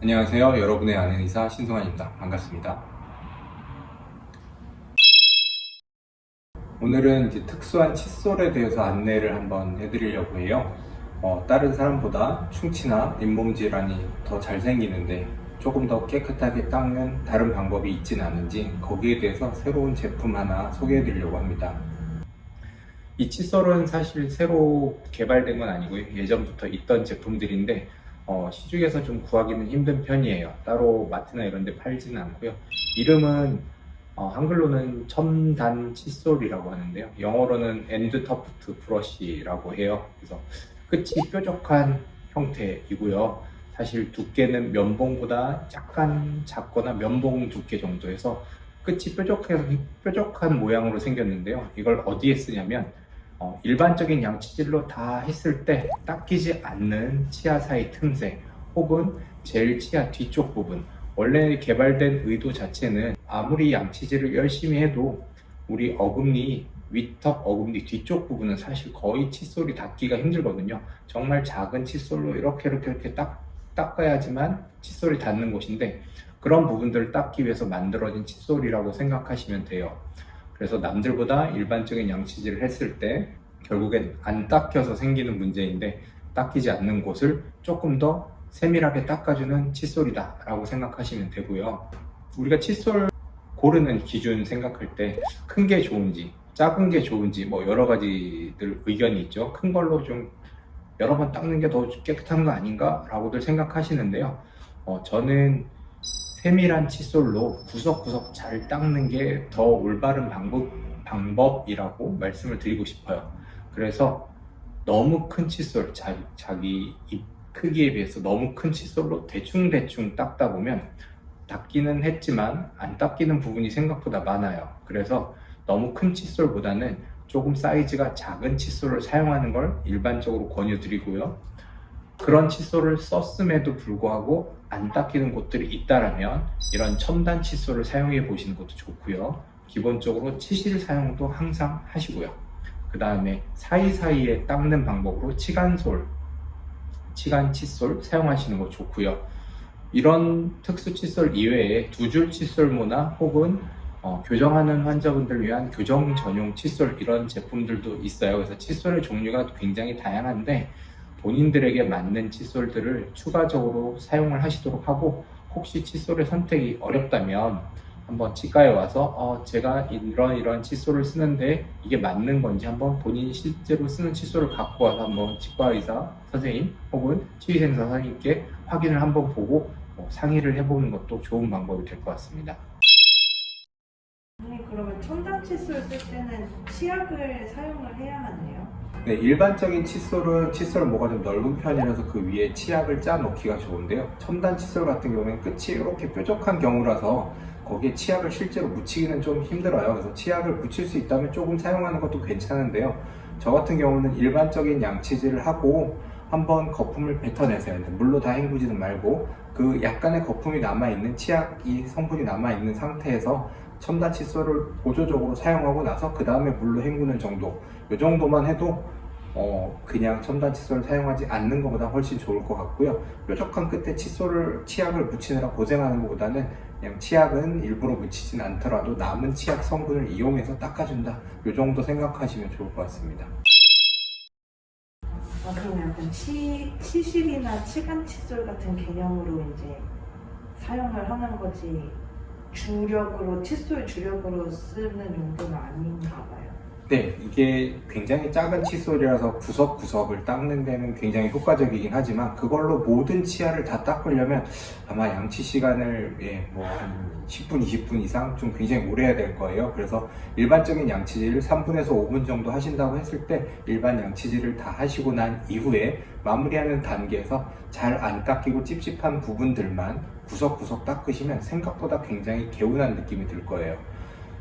안녕하세요. 여러분의 아는 의사 신성환입니다. 반갑습니다. 오늘은 이제 특수한 칫솔에 대해서 안내를 한번 해드리려고 해요. 다른 사람보다 충치나 잇몸 질환이 더 잘 생기는데 조금 더 깨끗하게 닦는 다른 방법이 있진 않은지 거기에 대해서 새로운 제품 하나 소개해드리려고 합니다. 이 칫솔은 사실 새로 개발된 건 아니고요. 예전부터 있던 제품들인데 시중에서 좀 구하기는 힘든 편이에요. 따로 마트나 이런 데 팔지는 않고요. 이름은 한글로는 첨단 칫솔이라고 하는데요. 영어로는 엔드 터프트 브러쉬라고 해요. 그래서 끝이 뾰족한 형태이고요. 사실 두께는 면봉보다 약간 작거나 면봉 두께 정도에서 끝이 뾰족한 모양으로 생겼는데요. 이걸 어디에 쓰냐면 일반적인 양치질로 다 했을 때 닦이지 않는 치아 사이 틈새 혹은 젤 치아 뒤쪽 부분, 원래 개발된 의도 자체는 아무리 양치질을 열심히 해도 우리 어금니, 윗턱 어금니 뒤쪽 부분은 사실 거의 칫솔이 닿기가 힘들거든요. 정말 작은 칫솔로 이렇게 닦아야지만 칫솔이 닿는 곳인데, 그런 부분들을 닦기 위해서 만들어진 칫솔이라고 생각하시면 돼요. 그래서 남들보다 일반적인 양치질을 했을 때 결국엔 안 닦여서 생기는 문제인데, 닦이지 않는 곳을 조금 더 세밀하게 닦아주는 칫솔이다 라고 생각하시면 되고요. 우리가 칫솔 고르는 기준 생각할 때 큰 게 좋은지 작은 게 좋은지 뭐 여러 가지들 의견이 있죠. 큰 걸로 좀 여러 번 닦는 게 더 깨끗한 거 아닌가 라고들 생각하시는데요. 저는 세밀한 칫솔로 구석구석 잘 닦는 게 더 올바른 방법이라고 말씀을 드리고 싶어요. 그래서 너무 큰 칫솔, 자기 입 크기에 비해서 너무 큰 칫솔로 대충 닦다 보면 닦기는 했지만 안 닦이는 부분이 생각보다 많아요. 그래서 너무 큰 칫솔보다는 조금 사이즈가 작은 칫솔을 사용하는 걸 일반적으로 권유드리고요. 그런 칫솔을 썼음에도 불구하고 안 닦이는 곳들이 있다라면 이런 첨단 칫솔을 사용해 보시는 것도 좋고요. 기본적으로 치실 사용도 항상 하시고요. 그 다음에 사이사이에 닦는 방법으로 치간 칫솔 사용하시는 거 좋고요. 이런 특수 칫솔 이외에 두 줄 칫솔모나 혹은 교정하는 환자분들 위한 교정 전용 칫솔, 이런 제품들도 있어요. 그래서 칫솔의 종류가 굉장히 다양한데 본인들에게 맞는 칫솔들을 추가적으로 사용을 하시도록 하고, 혹시 칫솔의 선택이 어렵다면 한번 치과에 와서 제가 이런 칫솔을 쓰는데 이게 맞는 건지 한번 본인이 실제로 쓰는 칫솔을 갖고 와서 한번 치과 의사 선생님 혹은 치위생사 선생님께 확인을 한번 보고 상의를 해보는 것도 좋은 방법이 될 것 같습니다. 그러면 첨단 칫솔 쓸 때는 치약을 사용을 해야만 해요? 네, 일반적인 칫솔은 뭐가 좀 넓은 편이라서 그 위에 치약을 짜 놓기가 좋은데요. 첨단 칫솔 같은 경우에는 끝이 이렇게 뾰족한 경우라서 거기에 치약을 실제로 묻히기는 좀 힘들어요. 그래서 치약을 묻힐 수 있다면 조금 사용하는 것도 괜찮은데요. 저 같은 경우는 일반적인 양치질을 하고 한번 거품을 뱉어내세요. 물로 다 헹구지는 말고 그 약간의 거품이 남아있는, 치약이 성분이 남아있는 상태에서 첨단 칫솔을 보조적으로 사용하고 나서 그 다음에 물로 헹구는 정도, 이 정도만 해도 그냥 첨단 칫솔을 사용하지 않는 것보다 훨씬 좋을 것 같고요. 뾰족한 끝에 치약을 묻히느라 고생하는 것보다는 그냥 치약은 일부러 묻히진 않더라도 남은 치약 성분을 이용해서 닦아준다, 이 정도 생각하시면 좋을 것 같습니다. 그럼 약간 치실이나 치간 칫솔 같은 개념으로 이제 사용을 하는 거지, 칫솔 주력으로 쓰는 용도는 아닌가 봐요. 네, 이게 굉장히 작은 칫솔이라서 구석구석을 닦는 데는 굉장히 효과적이긴 하지만 그걸로 모든 치아를 다 닦으려면 아마 양치 시간을 뭐 한 10분, 20분 이상 좀 굉장히 오래 해야 될 거예요. 그래서 일반적인 양치질을 3분에서 5분 정도 하신다고 했을 때 일반 양치질을 다 하시고 난 이후에 마무리하는 단계에서 잘 안 닦이고 찝찝한 부분들만 구석구석 닦으시면 생각보다 굉장히 개운한 느낌이 들 거예요.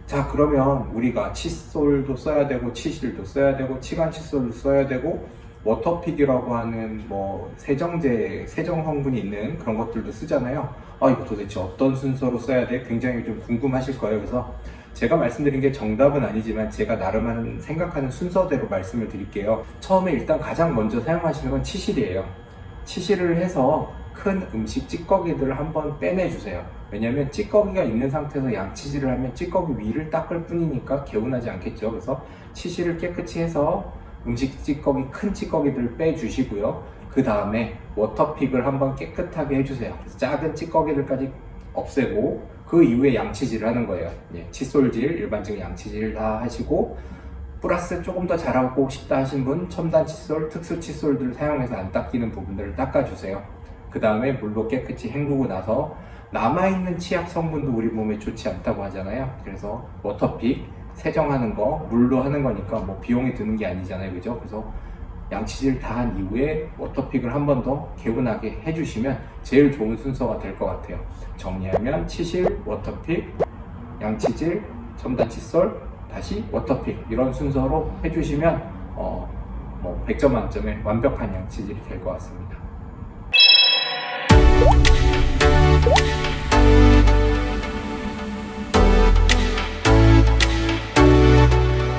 자, 그러면 우리가 칫솔도 써야 되고 치실도 써야 되고 치간 칫솔도 써야 되고 워터픽이라고 하는 뭐 세정 성분이 있는 그런 것들도 쓰잖아요. 이거 도대체 어떤 순서로 써야 돼? 굉장히 좀 궁금하실 거예요. 그래서 제가 말씀드린 게 정답은 아니지만 제가 나름 생각하는 순서대로 말씀을 드릴게요. 처음에 일단 가장 먼저 사용하시는 건 치실이에요. 치실을 해서 큰 음식 찌꺼기들을 한번 빼내주세요. 왜냐면 찌꺼기가 있는 상태에서 양치질을 하면 찌꺼기 위를 닦을 뿐이니까 개운하지 않겠죠. 그래서 치실을 깨끗이 해서 음식 찌꺼기, 큰 찌꺼기들을 빼주시고요. 그 다음에 워터픽을 한번 깨끗하게 해주세요. 그래서 작은 찌꺼기들까지 없애고 그 이후에 양치질을 하는 거예요. 칫솔질, 일반적인 양치질 다 하시고 플러스 조금 더 잘하고 싶다 하신 분 첨단 칫솔, 특수 칫솔들을 사용해서 안 닦이는 부분들을 닦아주세요. 그 다음에 물로 깨끗이 헹구고 나서 남아있는 치약 성분도 우리 몸에 좋지 않다고 하잖아요. 그래서 워터픽, 세정하는 거, 물로 하는 거니까 뭐 비용이 드는 게 아니잖아요. 그죠? 그래서 양치질 다 한 이후에 워터픽을 한 번 더 개운하게 해주시면 제일 좋은 순서가 될 것 같아요. 정리하면 치실, 워터픽, 양치질, 첨단 칫솔, 다시 워터픽 이런 순서로 해주시면 100점 만점에 완벽한 양치질이 될 것 같습니다.